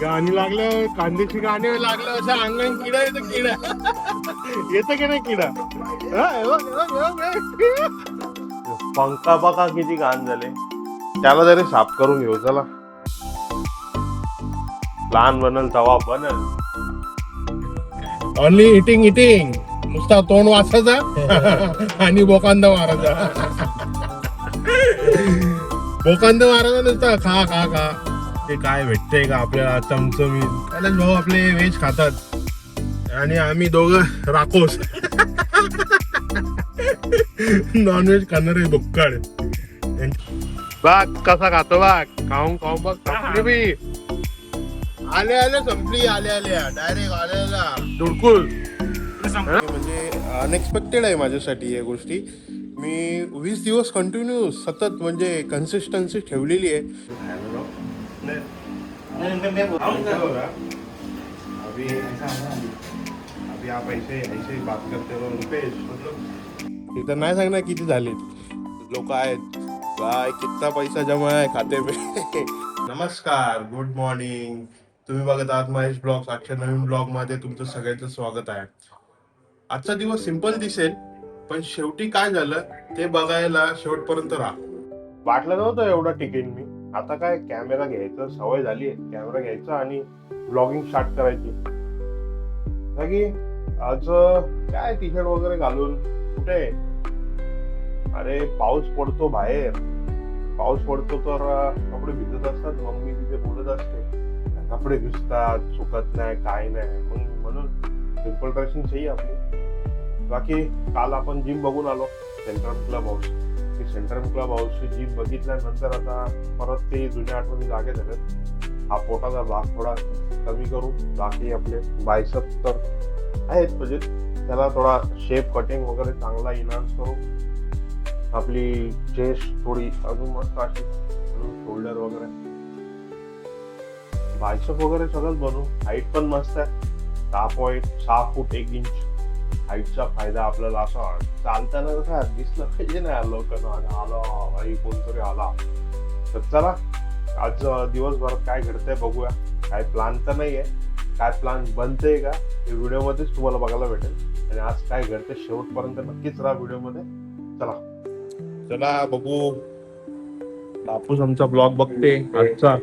गाणी लागलं, कांद्याची गाणी लागलं, असं अंगण किडा येतं, किडा येतं की नाही किडा. पंखा बघा किती घाण झाले, त्याला जरी साफ करून घेऊ चला. लहान बनल तवा बनल. ओनली इटिंग इटिंग, नुसता तोंड वाचायचा आणि बोकांदा मारायचा. बोकांदा मारायचा नुसता, खा खा खा. ते काय भेटतंय का आपल्याला चमचमीत. त्यालाच भाऊ आपले व्हेज खातात आणि आम्ही दोघं राखोस नॉनव्हेज खाणारे बुक्कड. बाग कसा खातो बाग, खाऊन खाऊन बघ. संपली बी, आले आले संपली, आले आले डायरेक्ट आलेला धुडकूल. म्हणजे अनएक्सपेक्टेड आहे माझ्यासाठी या गोष्टी. मी 20 दिवस कंटिन्यू सतत म्हणजे कन्सिस्टन्सी ठेवलेली आहे. अभी आप ऐसे ऐसे बात करते हो रुपेश, मतलब इथं नाही सांगणार किती झाले लोक आहेत. काय कितना पैसा जमा आहे खाते पे. नमस्कार, गुड मॉर्निंग. तुम्ही बघत आहात महेश ब्लॉग्स. आजच्या नवीन ब्लॉग मध्ये तुमचं सगळ्यांचं स्वागत आहे. आजचा दिवस सिंपल दिसेल, पण शेवटी काय झालं ते बघायला शेवटपर्यंत राहा. वाटलं नव्हतं एवढा टिकेन मी. आता काय कॅमेरा घ्यायचं सवय झाली आहे, कॅमेरा घ्यायचा आणि ब्लॉगिंग स्टार्ट करायची. आज काय टी शर्ट वगैरे घालून कुठे, अरे पाऊस पडतो बाहेर, पाऊस पडतो तर कपडे भिजत असतात. मम्मी तिथे बोलत असते कपडे भिजतात, सुकत नाही काय नाही, म्हणून सिंपल ड्रेसिंग सही आपली. बाकी काल आपण जिम बघून आलो, सेंट्रल क्लब हाऊस. ती सेंट्रल क्लब हाऊसची जिम बघितल्यानंतर आता परत ते जुन्या आठवणी जागे झाल्यात. हा पोटाचा भाग थोडा कमी करू, बाकी आपले बायसेप तर आहेत, म्हणजे त्याला थोडा शेप कटिंग वगैरे चांगला इन्हान्स करू. आपली चेस्ट थोडी अजून मस्त अशी, शोल्डर वगैरे, बायसेप वगैरे सगळंच बनवू. हाईट पण मस्त आहे, 6 फूट 1 इंच हाईटचा फायदा आपल्याला. असा चालताना कसा दिसलं पाहिजे ना लोकांना, आला भाई कोणतरी आला. तर चला आज दिवसभरात काय घडतंय बघूया. काय प्लॅन तर नाहीये, काय प्लॅन बनतंय का हे व्हिडिओ मध्येच तुम्हाला बघायला भेटेल. आणि आज काय घडतंय शेवटपर्यंत नक्कीच राहा व्हिडिओ मध्ये. चला चला बघू. बापूस आमचा ब्लॉग बघते आजचा,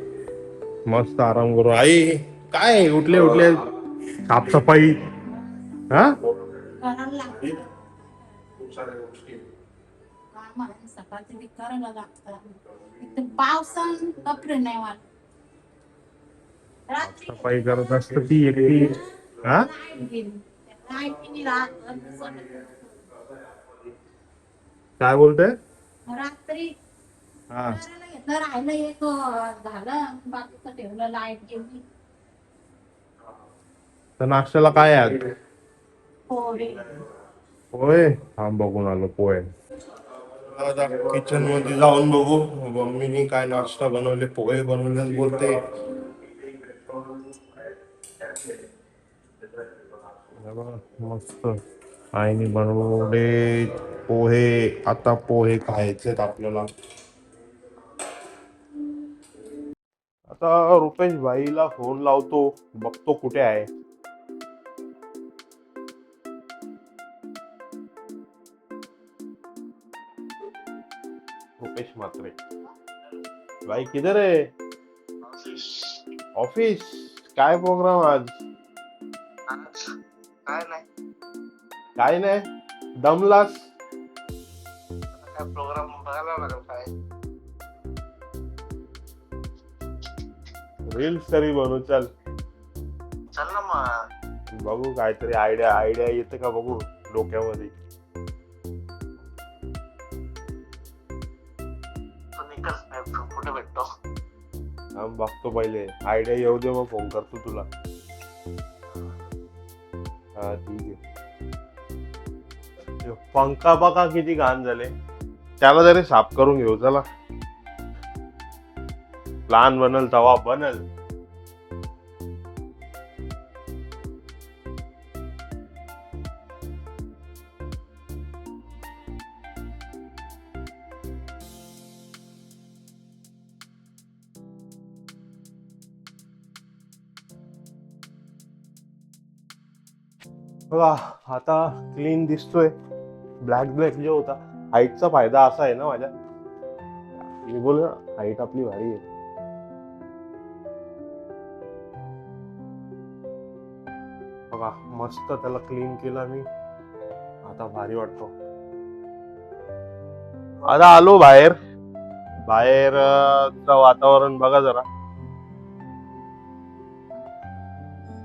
मस्त आराम करू. आई काय उठले उठले साफसफाई, हा खूप साऱ्या गोष्टी सकाळची करायला लागतात. पावसान कपडे नाही वाट, सफाई करत असत ती एकटी. हा काय बोलते रात्री हा घेतलं, राहिलं एक झालं, बाकीचं ठेवलं, लाईट गेली. तर नाश्त्याला काय आहे आज? पोहे. पोहे, थांब बघून आलो पोहे. आता किचन मध्ये जाऊन बघू मम्मीने काय नाश्ता बनवले. पोहे बनवले बोलते. मस्त आईने बनवले पोहे. आता पोहे खायचेत आपल्याला. आता रुपेश भाईला फोन लावतो, बघतो कुठे आहे. रुपेश म्हात्रे भाई किधर है? ऑफिस. काय प्रोग्राम आज? काय नाही दमलास? काय प्रोग्राम बघायला लागेल काय. रील्स तरी बनवू चल. चल ना मग बघू काहीतरी आयडिया येते का बघू डोक्यामध्ये. तू निकल, कुठे भेटतो. बघतो पहिले आयडिया येऊ दे, मग फोन करतो तुला. हा ठीक आहे. पंखा बघा किती घाण झाले, त्याला जरी साफ करून घेऊ चला. प्लॅन बनल तवा बनल. बघा आता क्लीन दिसतोय. ब्लॅक ब्लॅक जे होता, हाईटचा फायदा असा आहे ना माझ्या, मी बोल ना हाईट आपली भारी आहे. बघा मस्त त्याला क्लीन केला मी, आता भारी वाटतो. आता आलो बाहेर, बाहेरचं वातावरण बघा जरा,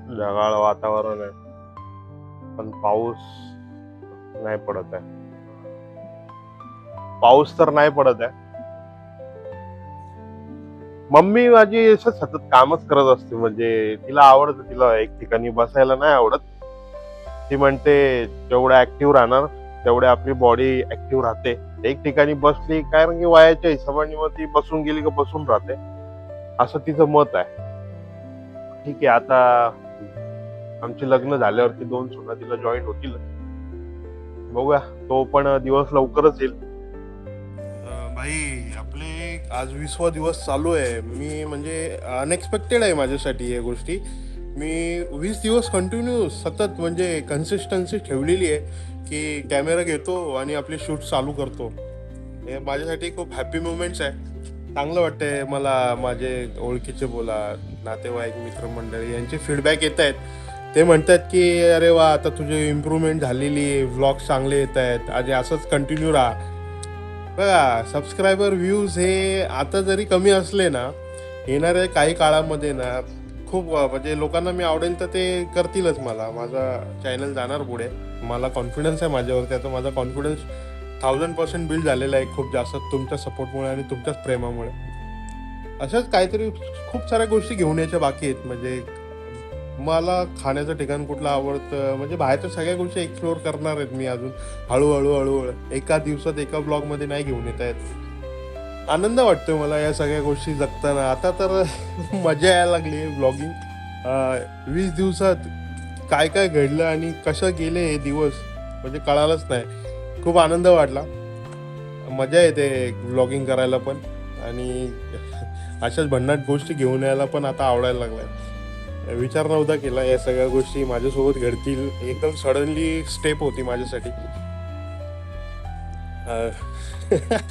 ढगाळ वातावरण आहे पण पाऊस नाही पडत आहे. पाऊस तर नाही पडत आहे. मम्मी माझी असं सतत कामच करत असते, म्हणजे तिला आवडतं, तिला एक ठिकाणी बसायला नाही आवडत. ती म्हणते जेवढं ऍक्टिव्ह राहणार तेवढे आपली बॉडी ऍक्टिव्ह राहते. एक ठिकाणी बसली कारण की वयाच्या हिशोबाने मग ती बसून गेली का बसून राहते, असं तिचं मत आहे. ठीक आहे, आता आमचे लग्न झाल्यावरती 2 सुना तिला जॉईन होतील, बघूया. तो पण दिवस लवकरच येईल. भाई आपले आज 20वा दिवस चालू आहे. मी म्हणजे अनएक्सपेक्टेड आहे माझ्यासाठी या गोष्टी. मी 20 दिवस कंटिन्यू सतत म्हणजे कन्सिस्टन्सी ठेवलेली आहे की कॅमेरा घेतो आणि आपले शूट चालू करतो. हे माझ्यासाठी खूप हॅपी मुमेंट्स आहे. चांगलं वाटतंय मला. माझे ओळखीचे बोला, नातेवाईक, मित्रमंडळी यांचे फीडबॅक येत आहेत. ते म्हणतात की अरे वा, आता तुझी इम्प्रूव्हमेंट झालेली आहे, व्लॉग्स चांगले येत आहेत, आणि असंच कंटिन्यू राहा. बघा सबस्क्रायबर व्ह्यूज हे आता जरी कमी असले ना, येणाऱ्या काही काळामध्ये ना खूप म्हणजे लोकांना मी आवडेल तर ते करतीलच. माझा चॅनल जाणार पुढे. मला कॉन्फिडन्स आहे माझ्यावरती. आता माझा कॉन्फिडन्स 1000% बिल्ड झालेला आहे खूप जास्त तुमच्या सपोर्टमुळे आणि तुमच्याच प्रेमामुळे. अशाच काहीतरी खूप साऱ्या गोष्टी घेऊन यायच्या बाकी आहेत. म्हणजे मला खाण्याचं ठिकाण कुठलं आवडतं, म्हणजे बाहेरच्या सगळ्या गोष्टी एक्सप्लोअर करणार आहेत मी अजून हळूहळू. एका दिवसात एका ब्लॉगमध्ये नाही घेऊन येत आहेत. आनंद वाटतोय मला या सगळ्या गोष्टी जगताना. आता तर मजा यायला लागली ब्लॉगिंग. 20 दिवसात काय काय घडलं आणि कसं गेले हे दिवस म्हणजे कळालंच नाही. खूप आनंद वाटला, मजा येते ब्लॉगिंग करायला पण, आणि अशाच भन्नाट गोष्टी घेऊन यायला पण आता आवडायला लागलाय. विचार नव्हता केला या सगळ्या गोष्टी माझ्यासोबत घडतील. एकदम सडनली स्टेप होती माझ्यासाठी.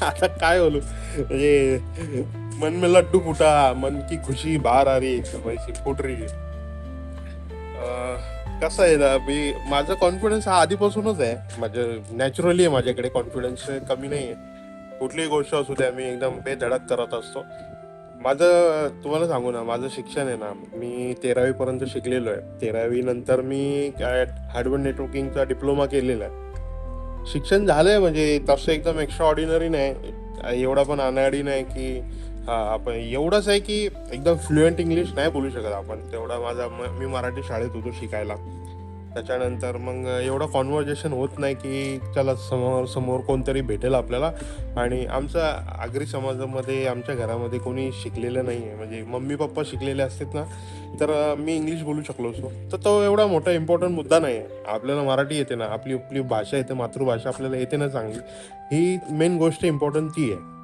आता काय बोलू, म्हणजे मन में लड्डू फुटा, मन की खुशी बाहर आ रही है, वैसी फुट रही है. कसं आहे ना, मी माझा कॉन्फिडन्स हा आधीपासूनच आहे. माझं नॅचरली आहे, माझ्याकडे कॉन्फिडन्स कमी नाही आहे. कुठलीही गोष्ट असू द्या मी एकदम बेधडक करत असतो. माझं तुम्हाला सांगू ना, माझं शिक्षण आहे ना, मी 13वी पर्यंत शिकलेलो आहे. 13वी नंतर मी काय हार्डवेअर नेटवर्किंगचा डिप्लोमा केलेला आहे. शिक्षण झालंय म्हणजे तसं एकदम एक्स्ट्रा ऑर्डिनरी नाही, एवढा पण अनाडी नाही की आपण एवढंच आहे की एकदम फ्लुएंट इंग्लिश नाही बोलू शकत आपण. तेवढा मी मराठी शाळेत होतो शिकायला. त्याच्यानंतर मग एवढं कॉन्व्हर्जेशन होत नाही की चला समोर कोणतरी भेटेल आपल्याला. आणि आमच्या आगरी समाजामध्ये आमच्या घरामध्ये कोणी शिकलेलं नाही आहे. म्हणजे मम्मी पप्पा शिकलेले असतात ना, तर मी इंग्लिश बोलू शकलो असतो. तर तो एवढा मोठा इम्पॉर्टंट मुद्दा नाही आहे. आपल्याला मराठी येते ना, आपली आपली भाषा येते, मातृभाषा आपल्याला येते ना चांगली, ही मेन गोष्ट इम्पॉर्टंट ती आहे.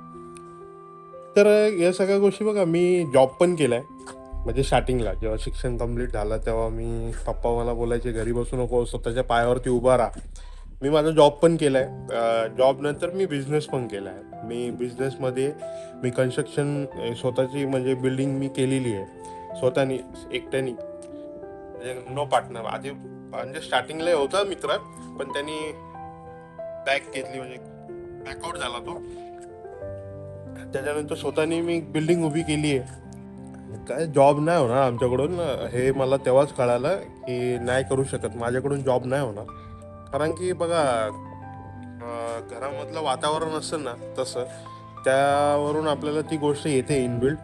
तर या सगळ्या गोष्टी बघा, मी जॉब पण केलाय. म्हणजे स्टार्टिंगला जेव्हा शिक्षण कम्प्लीट झालं तेव्हा मी पप्पा मला बोलायचे घरी बसू नको, स्वतःच्या पायावरती उभा राहा. मी माझा जॉब पण केलाय. जॉब नंतर मी बिझनेस पण केलाय. मी बिझनेसमध्ये मी कन्स्ट्रक्शन स्वतःची म्हणजे बिल्डिंग मी केलेली आहे स्वतःनी एकट्यानी, म्हणजे नो पार्टनर. आधी म्हणजे स्टार्टिंगला होता मित्र, पण त्यांनी बॅक घेतली, म्हणजे बॅकआउट झाला तो. त्याच्यानंतर स्वतःनी मी बिल्डिंग उभी केली आहे. काय जॉब नाही होणार आमच्याकडून, हे मला तेव्हाच कळालं की नाही करू शकत, माझ्याकडून जॉब नाही होणार. कारण की बघा घरामधलं वातावरण असतं ना तसं, त्यावरून आपल्याला ती गोष्ट येते इनबिल्ड.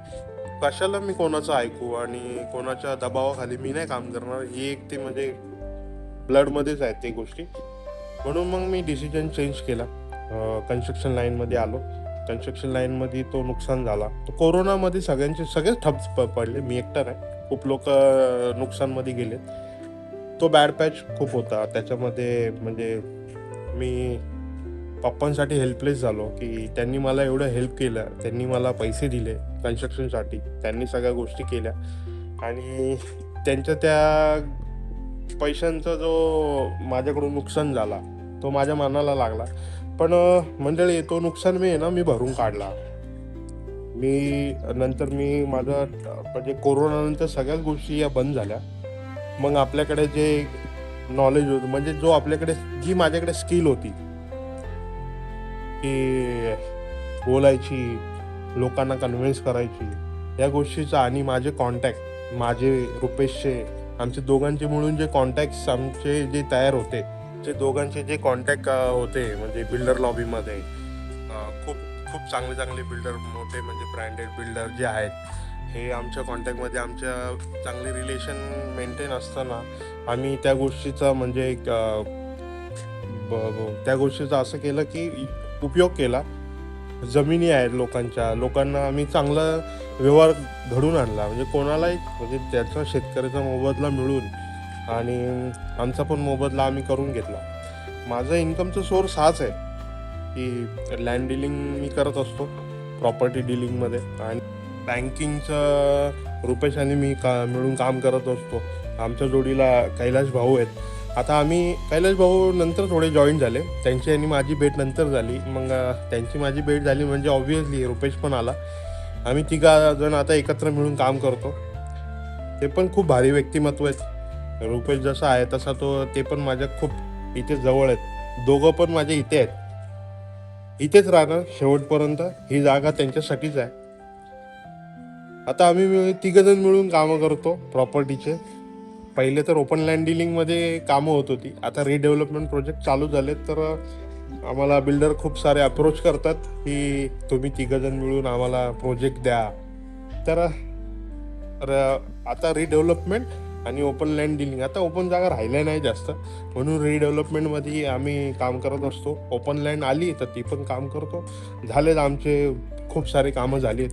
कशाला मी कोणाचं ऐकू आणि कोणाच्या दबावाखाली मी नाही काम करणार, ही एक ते म्हणजे ब्लडमध्येच आहेत ते गोष्टी. म्हणून मग मी डिसिजन चेंज केला. कन्स्ट्रक्शन लाईनमध्ये आलो. कन्स्ट्रक्शन लाईनमध्ये तो नुकसान झाला. तो कोरोनामध्ये सगळेच ठप पडले, मी एकटा नाही, खूप लोक नुकसानमध्ये गेले. तो बॅड पॅच खूप होता त्याच्यामध्ये. म्हणजे मी पप्पांसाठी हेल्पलेस झालो की त्यांनी मला एवढं हेल्प केलं, त्यांनी मला पैसे दिले कन्स्ट्रक्शनसाठी, त्यांनी सगळ्या गोष्टी केल्या. आणि त्यांच्या त्या पैशांचा जो माझ्याकडून नुकसान झाला तो माझ्या मनाला लागला. पण मंडळी तो नुकसान मी भरून काढला. मी माझं म्हणजे कोरोनानंतर सगळ्याच गोष्टी या बंद झाल्या. मग आपल्याकडे जे नॉलेज होतं म्हणजे जी माझ्याकडे स्किल होती की बोलायची, लोकांना कन्व्हिन्स करायची, या गोष्टीचा आणि माझे कॉन्टॅक्ट, माझे रुपेशचे, आमचे दोघांचे मिळून जे कॉन्टॅक्ट्स आमचे जे तयार होते, ते दोघांचे जे कॉन्टॅक्ट होते म्हणजे बिल्डर लॉबीमध्ये खूप खूप चांगले बिल्डर, मोठे म्हणजे ब्रँडेड बिल्डर जे आहेत, हे आमच्या कॉन्टॅक्टमध्ये आमच्या चांगले रिलेशन मेंटेन असताना आम्ही त्या गोष्टीचा म्हणजे त्या गोष्टीचा असं केलं की उपयोग केला. जमिनी आहेत लोकांना आम्ही चांगला व्यवहार घडून आणला, म्हणजे कोणालाही म्हणजे त्याचा शेतकऱ्याचा मोबदला मिळून आणि आमचा पण मोबदला आम्ही करून घेतला. माझा इन्कमचा सोर्स हाच आहे की लँड डीलिंग मी करत असतो, प्रॉपर्टी डीलिंगमध्ये, आणि बँकिंगचं रुपेश आणि मी मिळून काम करत असतो. आमच्या जोडीला कैलाश भाऊ आहेत. आता कैलाश भाऊ नंतर थोडे जॉईन झाले, त्यांची आणि माझी भेट नंतर झाली. मग त्यांची माझी भेट झाली म्हणजे ऑब्व्हियसली रुपेश पण आला. आम्ही 3 जण आता एकत्र मिळून काम करतो. ते पण खूप भारी व्यक्तिमत्व आहेत. रुपेश जसा आहे तसा ते पण माझ्या खूप इथे जवळ आहेत. दोघं पण माझ्या इथे आहेत, इथेच राहणार शेवटपर्यंत. ही जागा त्यांच्यासाठीच आहे. आता आम्ही 3 जण मिळून कामं करतो प्रॉपर्टीचे. पहिले तर ओपन लँड डीलिंगमध्ये कामं होत होती, आता रिडेव्हलपमेंट प्रोजेक्ट चालू झाले तर आम्हाला बिल्डर खूप सारे अप्रोच करतात की तुम्ही 3 जण मिळून आम्हाला प्रोजेक्ट द्या. तर आता रिडेव्हलपमेंट आणि ओपन लँड डीलिंग, आता ओपन जागा राहिल्या नाही जास्त, म्हणून रिडेव्हलपमेंटमध्ये आम्ही काम करत असतो. ओपन लँड आली तर ती पण काम करतो. झालेत आमचे खूप सारे कामं झालीत,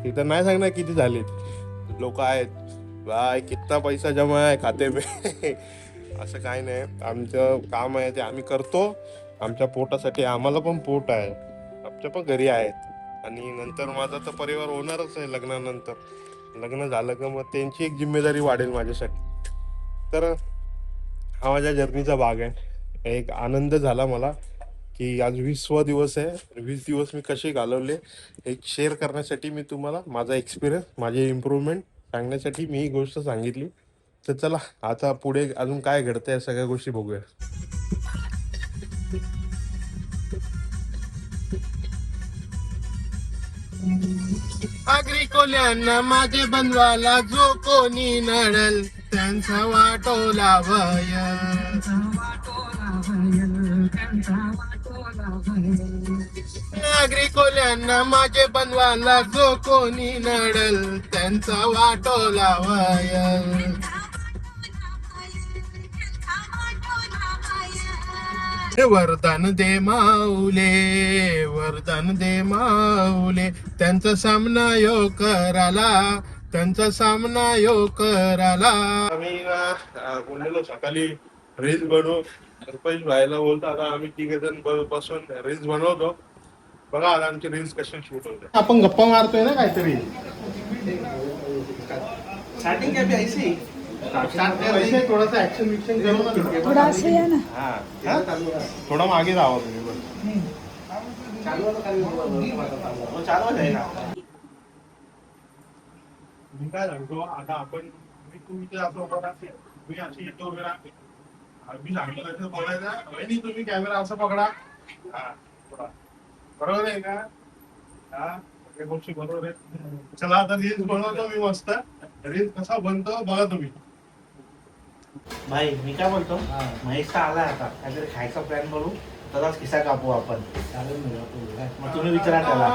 तिथं नाही सांगणार किती झालेत. लोक आहेत भाई कितना पैसा जमा आहे खाते में असं काय नाही. आमचं काम आहे ते आम्ही करतो आमच्या पोटासाठी. आम्हाला पण पोट आहे, आमच्या पण घरी आहेत, आणि नंतर माझा तर परिवार होणारच आहे लग्नानंतर. लग्न झालं का मग त्यांची एक जिम्मेदारी वाढेल माझ्यासाठी. तर हा माझ्या जर्नीचा भाग आहे. एक आनंद झाला मला की आज 20वा दिवस आहे. 20 दिवस मी कसे घालवले एक शेअर करण्यासाठी मी तुम्हाला माझा एक्सपिरियन्स, माझे इम्प्रूव्हमेंट सांगण्यासाठी मी ही गोष्ट सांगितली. तर चला आता पुढे अजून काय घडतंय सगळ्या गोष्टी बघूया. आगरी कोल्यांना माझे बनवाला जो कोणी नडल त्यांचा वाटोला भय. नागरी कोल्यांना माझे बनवाला जो कोणी नडल त्यांचा वाटोला वय. वरदान दे माऊले, वरदान दे माऊले, त्यांचा सामना यो कराला, त्यांचा सामना यो कराला. आम्ही बोललेलो सकाळी रील्स बनवू, रुपेश भाईला बोलतो आता आम्ही 3 जण बसून रील्स बनवतो. बघा आता आमचे रील्स कसे शूट होते. आपण गप्पा मारतोय ना काहीतरी. स्टार्टिंग क्या भी ऐसी थोडासा ऍक्शन विक्शन करू ना, थोडा असं या ना. थोडा मागे राहा तुम्ही पण. चालू जाएगा. मी काय सांगतो आता आपण तुम्ही अशी येतो वगैरे मी सांगितलं तसं बोलायचं. वहिनी तुम्ही कॅमेरा असं पकडा, बरोबर आहे का? सगळ्या गोष्टी बरोबर आहे. चला आता रील्स बनवतो मी मस्त. रील्स कसा बनतो बघा तुम्ही. भाई मी काय बोलतो, महेश आलाय आता काहीतरी खायचा प्लॅन करू, तसाच खिसा कापू आपण. मग तुम्ही विचारा त्याला.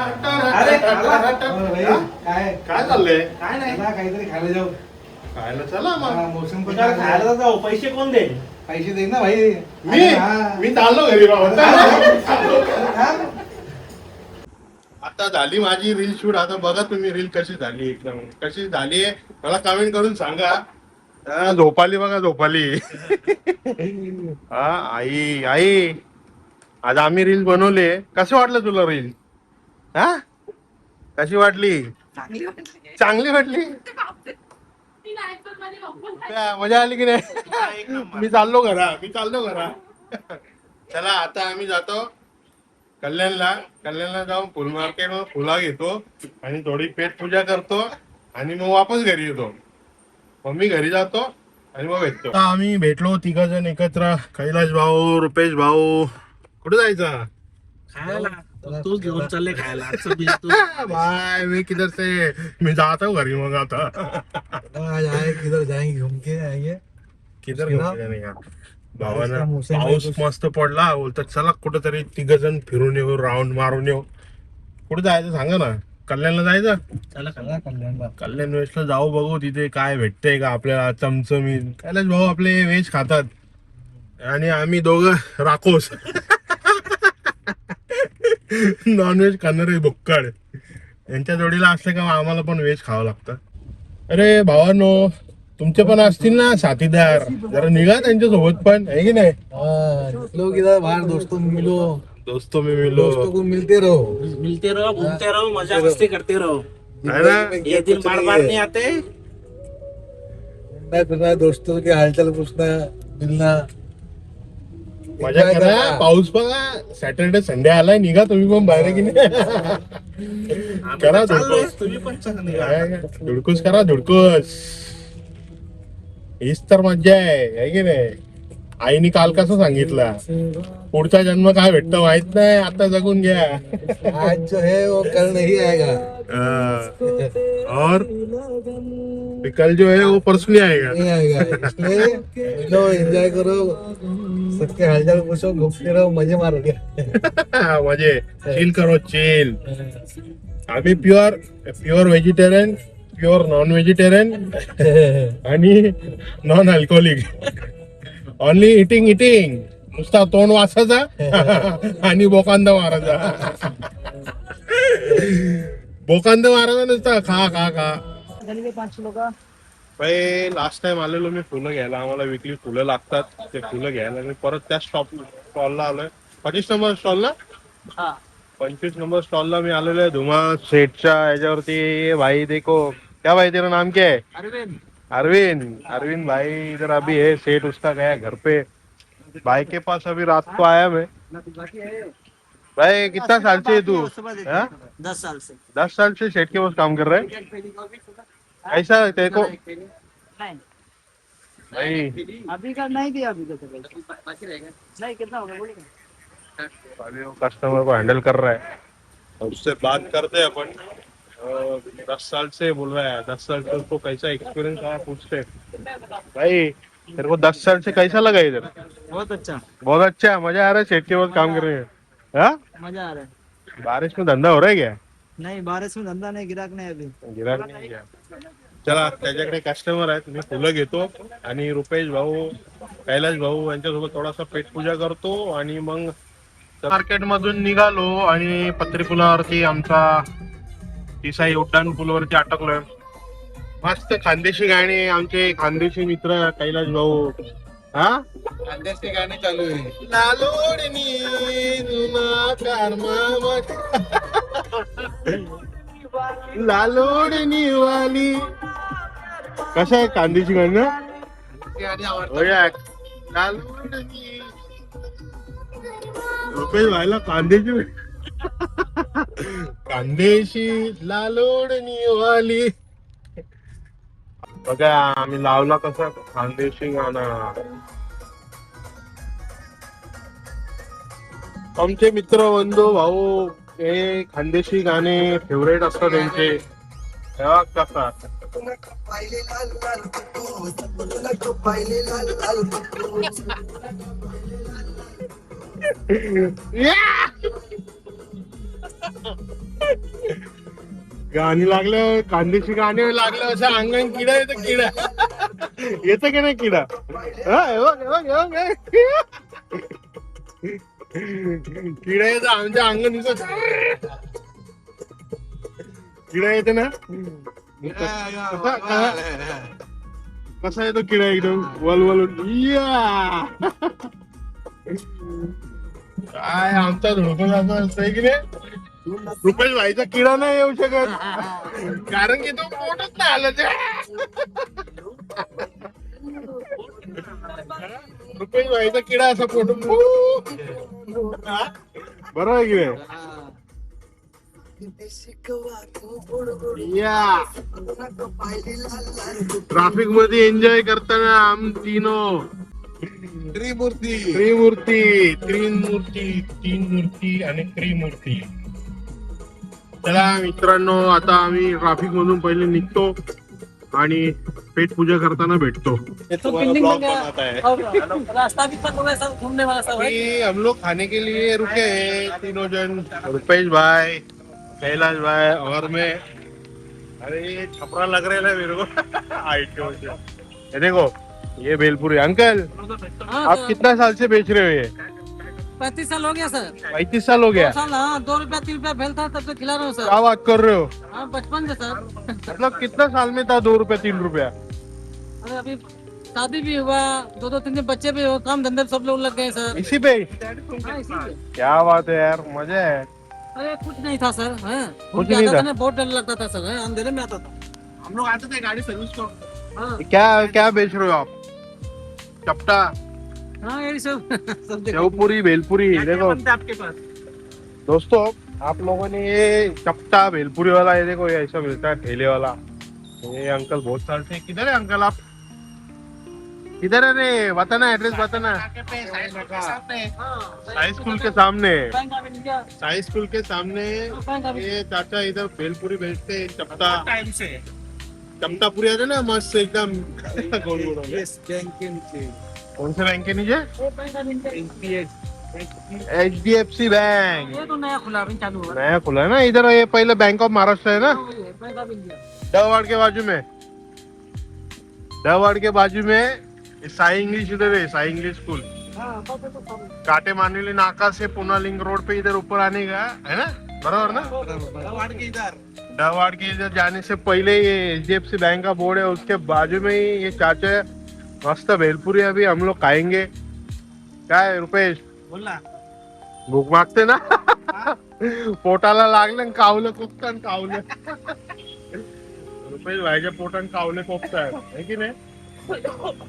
अरे काय काय चाललंय? काय नाही, काहीतरी खायला जाऊ. खायला चला मग. मोसम पण खायला जाऊ. पैसे कोण देईल? पैसे दे ना भाई. मी चाललो घरी बाबा. आता झाली माझी रील शूट. आता बघा तुम्ही रील कशी झाली, एकदम कशी झाली मला कमेंट करून सांगा. झोपाली बघा, झोपाली. आई आई आज आम्ही रील बनवले. कसं वाटलं तुला रील? कशी वाटली? चांगली वाटली. मजा आली की नाही? एक नंबर. मी चाललो घरा. चला आता आम्ही जातो कल्याणला जाऊन फुल मार्केट मध्ये फुला घेतो आणि थोडी पेट पूजा करतो आणि मग वापस घरी येतो. मम्मी घरी जातो आणि मग भेटतो. आम्ही भेटलो 3 जण एकत्र. कैलाश भाऊ, रुपेश भाऊ. कुठे जायचा? खायला तूच घेऊन चालले खायला आजचं बिल तू. बाय मी किधर से मी जाता हूँ घरी मग आता. आज आए किधर जाएंगे घूम के आएंगे किधर ना? घेऊन नाही का भावानं मौसम आहे पाऊस कुछ. मस्त पडला बोलतात चला कुठेतरी 3 जण फिरून येऊ राऊंड मारून येऊ. कुठे जायचं सांगा ना. कल्याणला जायचं. चला चला कल्याणला. कल्याण वेस्टला जाऊ बघू तिथे काय भेटतंय का आपल्याला चमचमीत. कैलाश भाऊ आपले व्हेज खातात आणि आम्ही दोघं राखोस नॉनव्हेज खाणारे बुक्कड. यांच्या जोडीला असलं का आम्हाला पण व्हेज खावं लागतं. अरे भावांनो तुमचे पण असतील ना साथीदार जरा निघा त्यांच्या सोबत पण आहे की नाही. लोग इधर बाहर दोस्तों में मिलो दोस्तों में मिलो दोस्तों को मिलते रहो मिलते रहो घूमते रहो मजा मस्ती करते रहो. है ना? ये दिन बार बार नहीं आते. घूमना फिरना दोस्तों के हालचाल पूछना मिलना मजा Enjoy करा. करा. पाऊस बघा सॅटर्डे संडे आलाय निघा तुम्ही पण बाहेर की नाही. करा चाललोय, धुडकूस. तुम्ही पण चांगले धुडकूस करा धुडकूस. हीच तर मज्जा आहे की नाही. आईने काल कसं सांगितलं पुढचा जन्म काय भेटतं माहित नाही आता जगून घ्या. आज जो है वो कल नहीं आएगा और कल जो है वो परसों नहीं आएगा. नहीं आएगा इसलिए मिलो एंजॉय करो सबके हालचाल पूछो घूमते रहो मजे मारोगे म्हणजे चिल करो चिल. आम्ही pure vegetarian pure non vegetarian आणि नॉन अल्कोहोलिक. ओनली इटिंग नुसता तोंड वासाचा आणि बोकांद मारायचा. बोकांद मारायचा नुसता खा खा खा. भाई लास्ट टाइम आलेलो मी फुलं घ्यायला. आम्हाला विकली फुलं लागतात. ते फुलं घ्यायला मी परत त्या स्टॉलला आलोय. 25 नंबर स्टॉलला 25 नंबर स्टॉलला मी आलेलो आहे. धुमाळ सेटच्या याच्यावरती. भाई देखो क्या भाई तेरा नाम क्या है? अरविंद भाई इधर अभी है. सेठ उसका गया घर पे. भाई के पास अभी रात को आया मैं. भाई कितना साल से तू? 10 साल से 10 साल से सेठ के पास काम कर रहा है. ऐसा तेरे को भाई अभी का नहीं दिया अभी तो बाकी रहेगा नहीं कितना होगा बोलिए. कस्टमर को हैंडल कर रहा है और उससे बात करते हैं अपन. 10 साल से बोल रहा है. 10 साल से उसको कैसा एक्सपीरियंस आया पूछते. भाई तेरे को 10 साल से कैसा लगा इधर? बहुत अच्छा बहुत अच्छा. मजा आ रहा है सेठ के पास काम करने में. हाँ मजा आ रहा है. बारिश में धंधा हो रहा है क्या? नहीं बारिश में धंधा नहीं गिराक नहीं अभी. गिराक नाही गया. चला त्याच्याकडे कस्टमर आहेत. मी फुलं घेतो आणि रुपेश भाऊ कैलाश भाऊ यांच्यासोबत थोडासा पेटपूजा करतो आणि मग मार्केट मधून निघालो आणि पत्री पुलावरती आमचा तिसाई उड्डाण पुलावरती अटकलोय. मस्त खानदेशी गाणी. आमचे खानदेशी मित्र कैलाश भाऊ. हा खानदेशी गाणी चालू आहे. लालोडनी जुना कारमामा लालोडनी वाली. कशा आहे खानदेशी गाणं? गाणी आवडतात. होय लालोडनी. रुपेश व्हायला खानदेशी खानदेशी लालोडनी वाली. बघा आम्ही लावला कसा खानदेशी गाणं. आमचे मित्र बंधू भाऊ हे खानदेशी गाणे फेवरेट असतात त्यांचे. तेव्हा कसा गाणी लागलं खानदेशी गाणे लागलं असं अंगण किडा येतं. किडा येतं की नाही किडा? किडा येतं आमच्या अंगण. किडा येते ना. कसा येतो किडा एकदम वलवलून. या काय आमचा धोका जातो असतंय की नाही. रुपेश भाईचा किडा नाही येऊ शकत कारण की तो पोटच नाही आलं ते. रुपेश भाईचा किडा असा फोटो बरोबर आहे की नाही? या ट्रॅफिक मध्ये एन्जॉय करताना आम तीनो त्रिमूर्ती आणि त्रिमूर्ती. चला मित्रांनो, आता आम्ही ट्रॅफिक मधून पहिले निघतो आणि पेट पूजा करताना भेटतो. रास्ता भी तक होगा सब घूमने वाला सब है. हम लोग खाने के लिए रुके हैं तीनों जन, रुपेश भाई, कैलाश भाई और मैं. अरे ये छपरा लग रहा है मेरे को. ये देखो, ये भेलपुरी. अंकल आप कितना साल से बेच रहे हो ये? 35 साल हो गया सर. 35 साल हो गया. 2 साल. हाँ, 2 रुपया 3 रुपया भेलता तब तो खिला रहा हूँ सर. क्या बात कर रहे हो? हाँ, बचपन से सर. मतलब कितना साल में था 2 रुपया 3 रुपया? अरे अभी शादी भी हुआ, 2 3 बच्चे भी हो, काम धंधे सब लोग लग गए सर. इसी पे? हाँ, इसीलिए. क्या बात है यार, मजा है. अरे कुछ नहीं था सर. कुछ नहीं था? बहुत डर लगता था सर. अंधेरे में आता था. हम लोग आते थे गाड़ी सर्विस को. हाँ क्या क्या बेच रहे हो आप? चपटा, हाँ, यही सब सब देखो. शेवपुरी, भेलपुरी. देखो आपके पास दोस्तों, आप लोगों ने ये चपटा भेलपुरी वाला, ये देखो, ये ऐसा मिलता है ठेले वाला. ये अंकल बहुत साल से. किधर है अंकल आप? किधर है रे? बताना, एड्रेस बताना. साई स्कूल के सामने. Bank of India. Sai school के सामने बैंक ऑफ ये चाचा इधर भेलपुरी बेचते हैं. चपटा टाइम से चपटा पूरी आते ना, मस्त एकदम गोल गोल. कौन से बैंक के नीचे? Bank of India. HDFC bank. ये तो नया खुला, अभी चालू हुआ. नया खुला है ना इधर. ये पहले बैंक ऑफ महाराष्ट्र है ना, बैंक ऑफ इंडिया. डवाड़ के बाजू में. डवाड़ के बाजू में साई इंग्लिश इधर है. साई इंग्लिश स्कूल हाँ, बस ये तो सब. काटे मानवेली नाका से पुना लिंक रोड पे इधर ऊपर आने का है ना, बराबर ना? डवाड़ के इधर जाने से पहले ये HDFC बैंक का बोर्ड है, उसके बाजू में ही ये चाचा है. मस्त भेलपुरी अभी हम लोग खाएंगे. क्या है रुपेश, बोल ना. भूक मागते ना? पोटाला लागलं आणि कावलं कोपतं कावलं. रुपेश भाईच्या पोटान कावले कोपताय, है की नाही?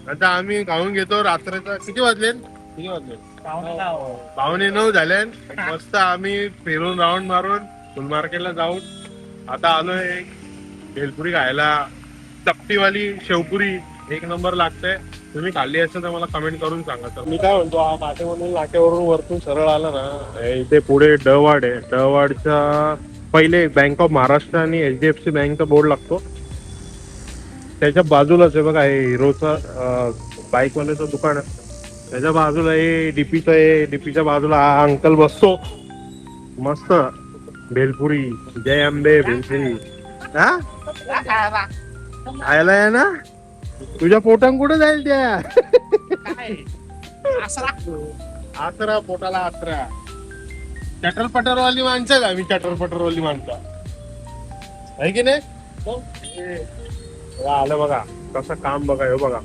आता आम्ही खाऊन घेतो. रात्रीचा किती वाजले? 9:15 झाले. मस्त आम्ही फिरून राऊंड मारून फुल मार्केटला जाऊन आता आलोय भेलपुरी खायला. चपटीवाली शेवपुरी एक नंबर लागते. तुम्ही खाल्ली असेल तर मला कमेंट करून सांगा. तर मी काय म्हणतो, हा काटेमधून नाक्यावरून वरतून सरळ आला ना, इथे पुढे डवाड आहे. डवाडच्या पहिले बँक ऑफ महाराष्ट्र आणि HDFC बँकचा बोर्ड लागतो. त्याच्या बाजूलाच आहे बघा, हे हिरोचा बाईकवाल्याचं दुकान आहे. त्याच्या बाजूला हे डीपीचं आहे. डीपीच्या बाजूला हा अंकल बसतो. मस्त भेलपुरी. जय आंबे भेलपुरी. हा खायला आहे ना? तुझ्या पोटान कुठे जाईल त्या? आसरा पोटाला आसरा. चटरपटरवाली माणसं आहेत आम्ही. चटरपटरवाली माणसं आहे की नाही? आलं बघा कसं काम. बघा हे बघा,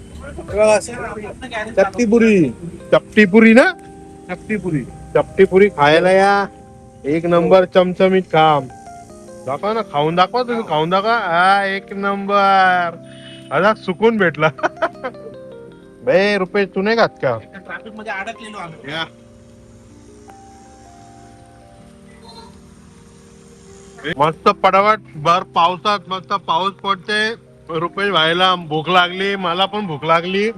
चपटीपुरी. चपटीपुरी ना, चपटीपुरी. चपटीपुरी खायला या. एक नंबर चमचमीत काम. दाखवा ना, खाऊन दाखवा. तुम्ही खाऊन दाखवा. हा, एक नंबर. आता सुकून भेटला. बे रुपये तू नाही खात का? ट्रॅफिक मध्ये अडकलेलो आम्ही. या. मस्त पटापट भर पावसात मस्त पाऊस पडते. रुपेश भाईला भूक लागली, मला पण भूक लागली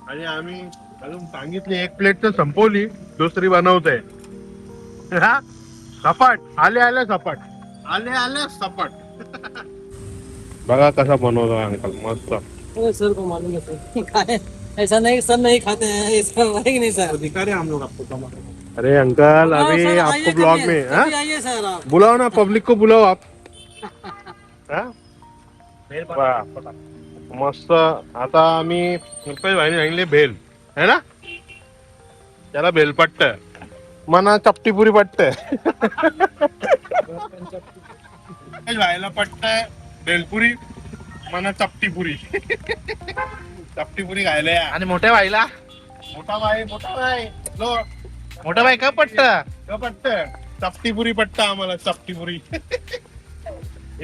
आणि आम्ही अजून सांगितली एक प्लेट तर संपवली, दुसरी बनवते. सपाट आले आले सपाट आले आले सपाट. बघा कसा बनवतो अंकल, मस्त. सर को मालूम है सर. खाए ऐसा नहीं, सब नहीं खाते हैं. इसका है कि नहीं सर? अधिकारी हम लोग आपको कमा. अरे अंकल अभी सर, आपको आइए ब्लॉग कभी, में कभी आइए सर आप. बुलाओ ना, पब्लिक को बुलाओ आप. हाँ? वाह, मस्त. आता आम्ही रुपेश भाईने सांगितले भेल है ना, त्याला भेल पट्ट मना चपटीपुरी पट्ट. रुपेश भाईला पट्ट भेलपुरी, मना चपटीपुरी. चपटीपुरी खायला या. आणि मोठ्या भाईला, मोठा भाई लो, मोठा भाई का पट्ट. पट्ट चपटीपुरी पट्ट आम्हाला. चपटीपुरी.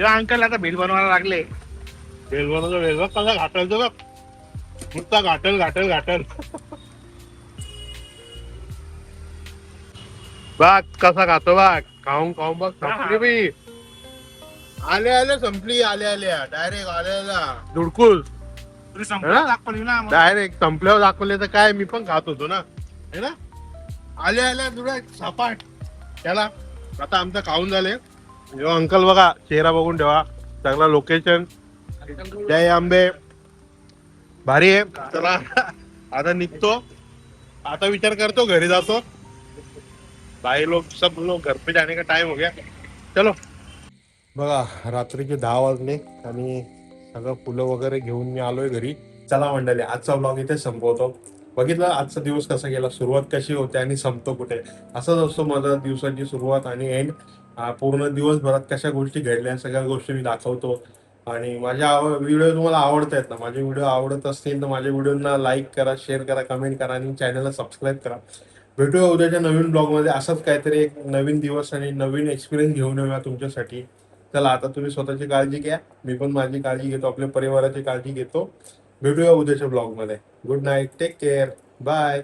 अंकल आता बिल बनवायला लागले. बेलवनाचा वेगळा कसा घाटायचं बघ, नुसता घाटल घाटल घाटल. बघ कसा खातो बघ, खाऊन खाऊन बघ संपली बी. आले आले संपली, आले आल्या डायरेक्ट आल्या धुडकूस तुला संपलं दाखवली ना मग. डायरेक्ट संपल्यावर दाखवले तर काय, मी पण खात होतो ना, है ना. आल्या आल्या तुला सपाट त्याला. आता आमचं खाऊन झाले. जेव्हा अंकल बघा, चेहरा बघून ठेवा, चांगला लोकेशन. जय आंबे, भारी आहे. चला आता निघतो, आता विचार करतो घरी जातो. भाई लोग सब लोग घर पे जाने का टाइम हो गया, चलो. बघा रात्रीचे 10 वाजले आणि सगळं फुलं वगैरे घेऊन मी आलोय घरी. चला मंडळी, आजचा ब्लॉग इथे संपवतो. बघितलं आजचा दिवस कसा गेला, सुरुवात कशी होते आणि संपतो कुठे. असंच असतो माझा दिवसाची सुरुवात आणि एंड. पूर्ण दिवसभरात कशा गोष्टी घडल्या सगळ्या गोष्टी मी दाखवतो. आणि माझ्या व्हिडिओ तुम्हाला आवडत आहेत ना, माझे व्हिडिओ आवडत असतील तर माझ्या व्हिडिओना लाईक करा, शेअर करा, कमेंट करा आणि चॅनलला सबस्क्राईब करा. भेटूया उद्याच्या नवीन ब्लॉगमध्ये. असंच काहीतरी एक नवीन दिवस आणि नवीन एक्सपिरियन्स घेऊन येऊया तुमच्यासाठी. चला आता तुम्ही स्वतःची काळजी घ्या, मी पण माझी काळजी घेतो, आपल्या परिवाराची काळजी घेतो. भेटूया उद्याच्या ब्लॉगमध्ये. Good night, take care, bye.